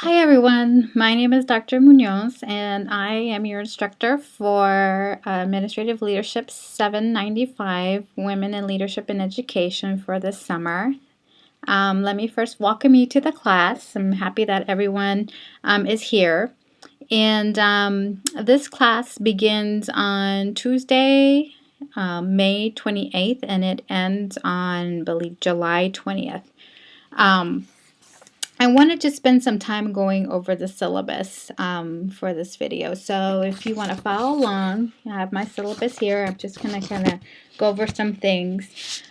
Hi everyone, my name is Dr. Munoz and I am your instructor for Administrative Leadership 795, Women in Leadership and Education for this summer. Let me first welcome you to the class. I'm happy that everyone is here. And this class begins on Tuesday, May 28th, and it ends on, I believe, July 20th. I wanted to spend some time going over the syllabus for this video. So if you want to follow along, I have my syllabus here. I'm just going to kind of go over some things.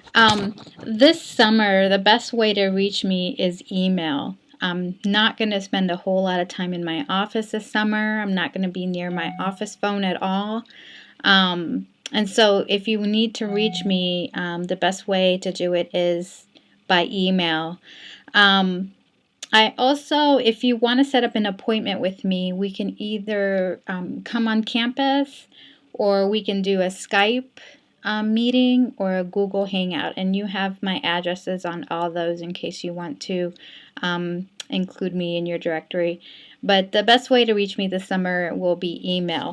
This summer, the best way to reach me is email. I'm not going to spend a whole lot of time in my office this summer. I'm not going to be near my office phone at all. And so if you need to reach me, the best way to do it is by email. I also, if you want to set up an appointment with me, we can either come on campus or we can do a Skype meeting or a Google Hangout. And you have my addresses on all those in case you want to include me in your directory. But the best way to reach me this summer will be email.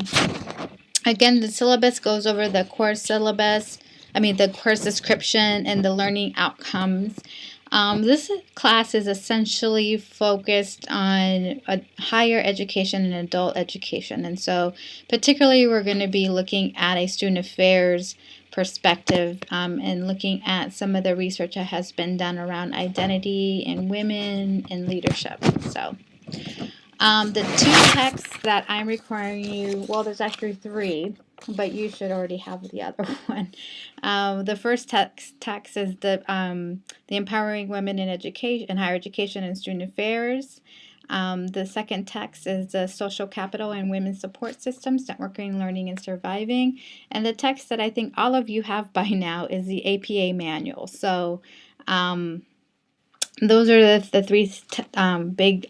Again, the syllabus goes over the course syllabus, the course description and the learning outcomes. This class is essentially focused on higher education and adult education. And so particularly we're going to be looking at a student affairs perspective and looking at some of the research that has been done around identity and women and leadership. So the two texts that I'm requiring you, well, there's actually three, but you should already have the other one. The first text is the Empowering Women in Education, in Higher Education and Student Affairs. The second text is the Social Capital and Women's Support Systems, Networking, Learning, and Surviving. And the text that I think all of you have by now is the APA manual. So those are the three big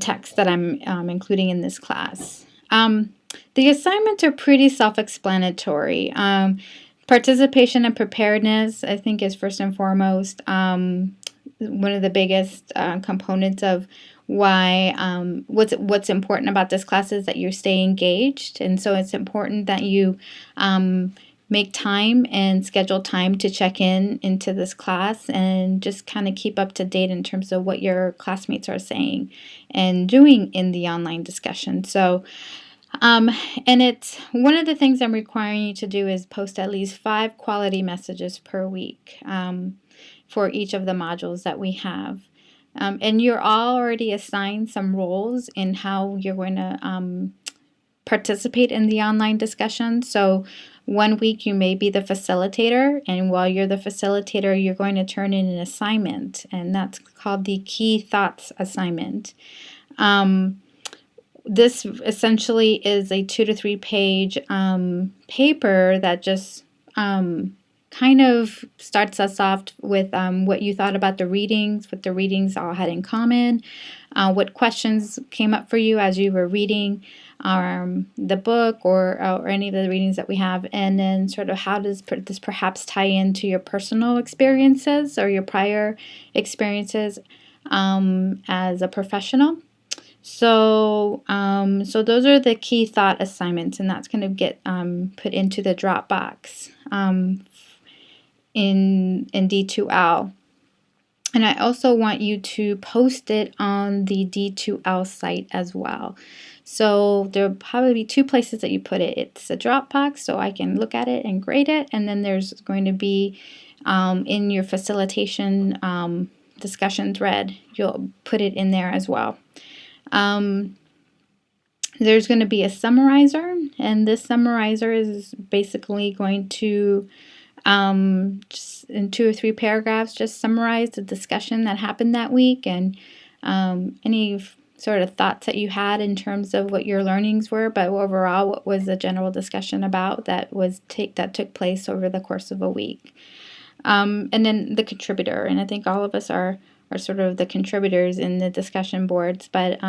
texts that I'm including in this class. The assignments are pretty self-explanatory. Participation and preparedness, I think, is first and foremost one of the biggest components of why what's important about this class is that you stay engaged, and so it's important that you make time and schedule time to check into this class and just kind of keep up to date in terms of what your classmates are saying and doing in the online discussion. So and it's one of the things I'm requiring you to do is post at least 5 quality messages per week for each of the modules that we have. And you're already assigned some roles in how you're going to participate in the online discussion. So one week you may be the facilitator, and while you're the facilitator, you're going to turn in an assignment, and that's called the Key Thoughts assignment. This essentially is a 2 to 3 page paper that just kind of starts us off with what you thought about the readings, what the readings all had in common, what questions came up for you as you were reading the book or any of the readings that we have, and then sort of how does this perhaps tie into your personal experiences or your prior experiences as a professional. So those are the key thought assignments, and that's going to get put into the Dropbox in D2L. And I also want you to post it on the D2L site as well. So there'll probably be 2 places that you put it. It's a Dropbox, so I can look at it and grade it, and then there's going to be in your facilitation discussion thread, you'll put it in there as well. There's going to be a summarizer, and this summarizer is basically going to just in 2 or 3 paragraphs just summarize the discussion that happened that week and any sort of thoughts that you had in terms of what your learnings were, but overall what was the general discussion about that took place over the course of a week. And then the contributor, and I think all of us are are sort of the contributors in the discussion boards, but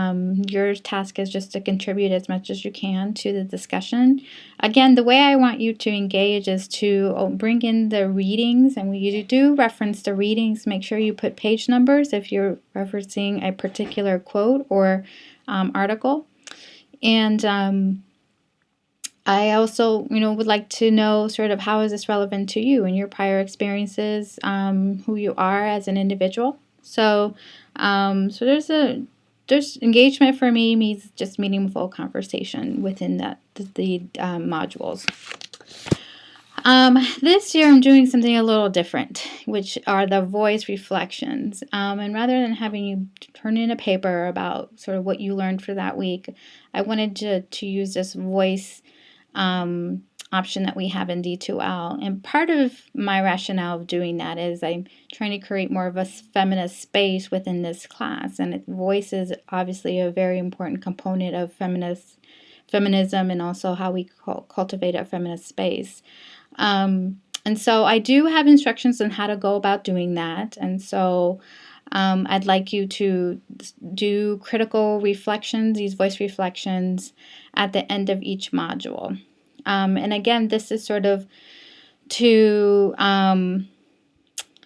your task is just to contribute as much as you can to the discussion. Again, the way I want you to engage is to bring in the readings, and when you do reference the readings, make sure you put page numbers if you're referencing a particular quote or article. And I also, would like to know sort of how is this relevant to you and your prior experiences, who you are as an individual. So, there's engagement for me means just meaningful conversation within the modules. This year I'm doing something a little different, which are the voice reflections. And rather than having you turn in a paper about sort of what you learned for that week, I wanted to use this voice option that we have in D2L. And part of my rationale of doing that is I'm trying to create more of a feminist space within this class. And voice is obviously a very important component of feminism and also how we cultivate a feminist space. And so I do have instructions on how to go about doing that. And so I'd like you to do critical reflections, these voice reflections, at the end of each module. And again, this is sort of to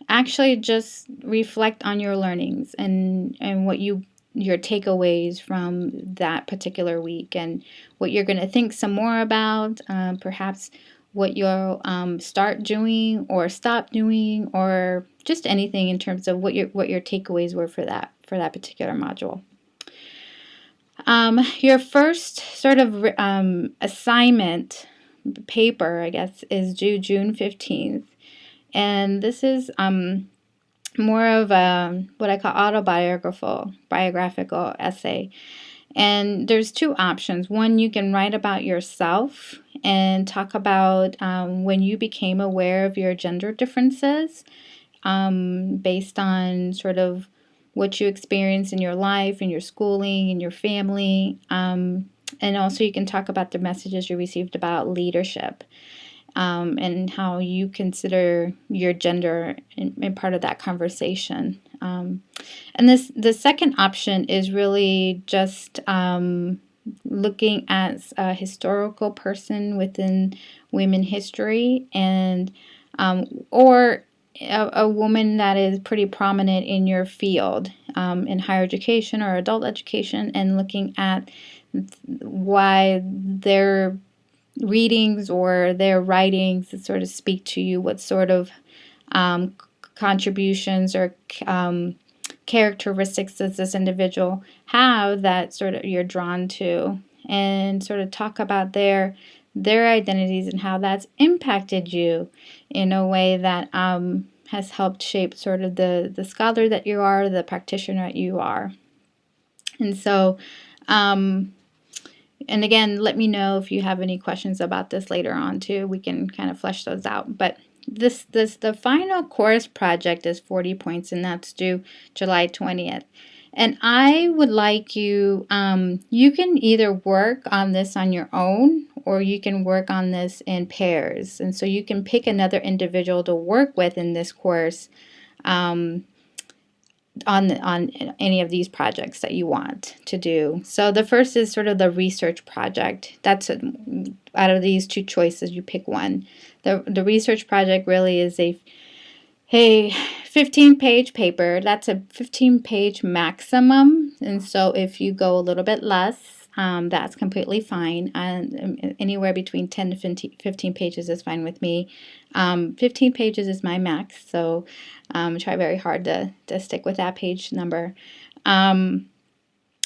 actually just reflect on your learnings and what your takeaways from that particular week and what you're going to think some more about, perhaps what you'll start doing or stop doing, or just anything in terms of what your takeaways were for that particular module. Your first sort of assignment paper, I guess, is due June 15th. And this is more of a what I call biographical essay. And there's two options. One, you can write about yourself and talk about when you became aware of your gender differences based on sort of what you experienced in your life, in your schooling, in your family. And also you can talk about the messages you received about leadership and how you consider your gender in part of that conversation. And the second option is really just looking at a historical person within women history, and or a woman that is pretty prominent in your field in higher education or adult education, and looking at why their readings or their writings that sort of speak to you, what sort of contributions or characteristics does this individual have that sort of you're drawn to, and sort of talk about their identities and how that's impacted you in a way that has helped shape sort of the scholar that you are, the practitioner that you are. And so and again, let me know if you have any questions about this later on too. We can kind of flesh those out. But the final course project is 40 points, and that's due July 20th. And I would like you, you can either work on this on your own, or you can work on this in pairs. And so you can pick another individual to work with in this course on any of these projects that you want to do. So the first is sort of the research project. That's out of these two choices, you pick one. The research project really is a 15-page paper. That's a 15-page maximum. And so if you go a little bit less, that's completely fine. And anywhere between 10 to 15 pages is fine with me. 15 pages is my max, so try very hard to stick with that page number.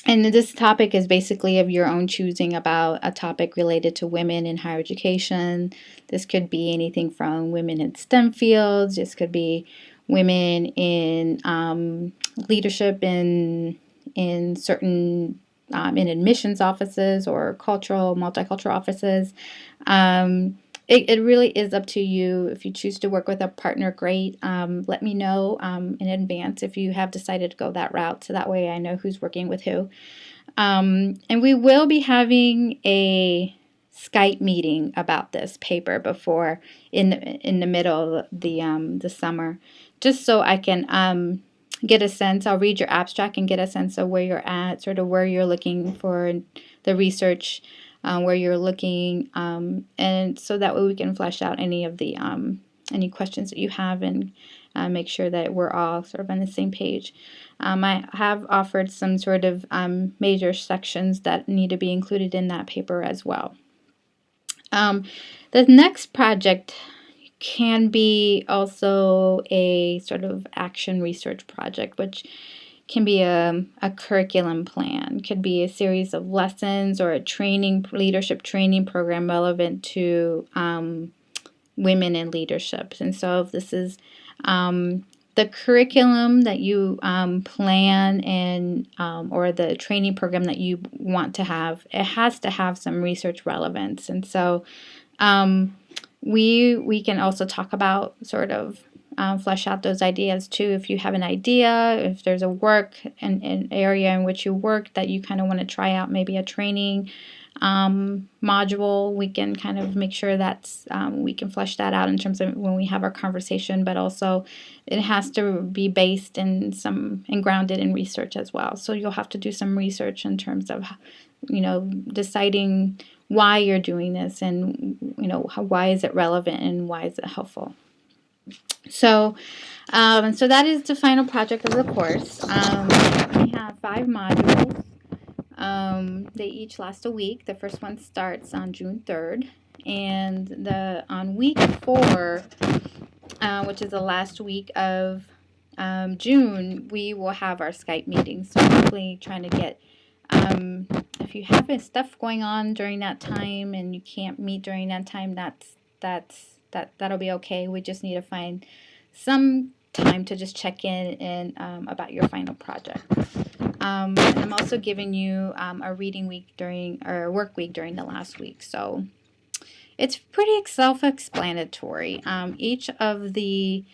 And this topic is basically of your own choosing about a topic related to women in higher education. This could be anything from women in STEM fields. This could be women in leadership in certain in admissions offices or multicultural offices. It really is up to you. If you choose to work with a partner, great. Let me know in advance if you have decided to go that route, so that way I know who's working with who. And we will be having a Skype meeting about this paper before in the middle of the summer, just so I can get a sense. I'll read your abstract and get a sense of where you're at, sort of where you're looking for the research, where you're looking, and so that way we can flesh out any of the any questions that you have and make sure that we're all sort of on the same page. I have offered some sort of major sections that need to be included in that paper as well. The next project can be also a sort of action research project, which can be a curriculum plan, could be a series of lessons or a leadership training program relevant to women in leadership. And so if this is the curriculum that you plan and or the training program that you want to have, it has to have some research relevance. And so we can also talk about sort of flesh out those ideas too. If you have an idea, if there's a work and an area in which you work that you kind of want to try out, maybe a training module, we can kind of make sure that's we can flesh that out in terms of when we have our conversation, but also it has to be based in and grounded in research as well. So you'll have to do some research in terms of, deciding why you're doing this and, why is it relevant and why is it helpful. So, so that is the final project of the course. We have 5 modules. They each last a week. The first one starts on June 3rd, and on week 4, which is the last week of June, we will have our Skype meeting. So hopefully trying to get, if you have stuff going on during that time and you can't meet during that time, that'll be okay. We just need to find some time to just check in and about your final project. And I'm also giving you a reading week or work week during the last week. So it's pretty self-explanatory. Each of the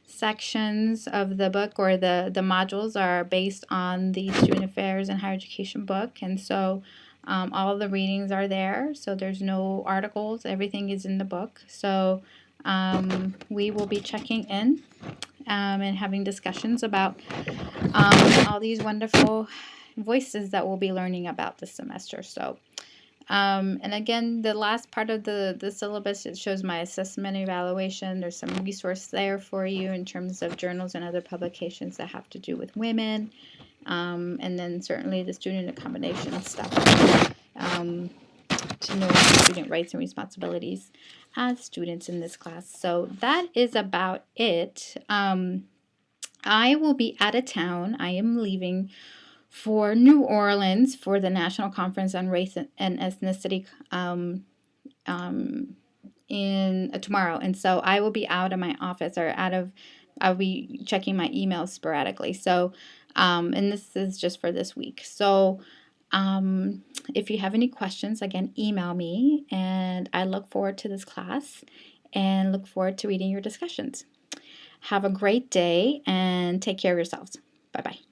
sections of the book or the modules are based on the Student Affairs and Higher Education book. And so all the readings are there. So there's no articles. Everything is in the book. So we will be checking in and having discussions about all these wonderful voices that we'll be learning about this semester. So, and again, the last part of the syllabus, it shows my assessment evaluation. There's some resource there for you in terms of journals and other publications that have to do with women. And then certainly the student accommodation stuff to know student rights and responsibilities as students in this class. So that is about it. I will be out of town. I am leaving for New Orleans for the National Conference on Race and Ethnicity in tomorrow. And so I will be out of my office or I'll be checking my emails sporadically. So, and this is just for this week. So, if you have any questions, again, email me, and I look forward to this class and look forward to reading your discussions. Have a great day and take care of yourselves. Bye-bye.